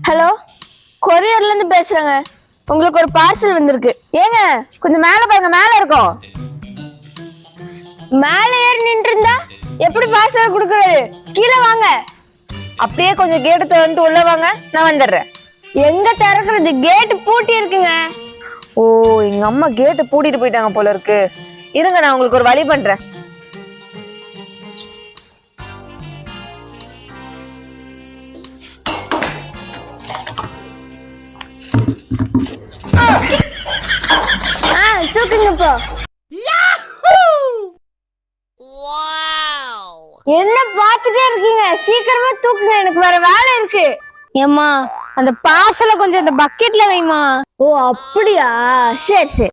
Hello, கொரியர்ல இருந்து பேசுறேங்க. உங்களுக்கு ஒரு பார்சல் வந்திருக்கு. ஏங்க கொஞ்சம் மேல பாருங்க, மேல இருக்கும். மேல ஏறி நின்று இருந்தா எப்படி பார்சல் கொடுக்கறது? கீழே வாங்க. அப்படியே கொஞ்சம் கேட்டு திறந்து உள்ள வாங்க, நான் வந்துடுறேன். எங்க திறக்கிறது? கேட் பூட்டி இருக்குங்க. ஓ, எங்க அம்மா கேட்டை பூட்டிட்டு போயிட்டாங்க போல இருக்கு. இருங்க, நான் உங்களுக்கு ஒரு வழி பண்றேன். தூக்குங்க இப்போ. என்ன பாத்துட்டே இருக்கீங்க? சீக்கிரமா தூக்குங்க, எனக்கு வேற வேலை இருக்கு. ஏம்மா, அந்த பார்சலை கொஞ்சம் இந்த பக்கெட்ல வைமா. ஓ அப்படியா, சரி சரி.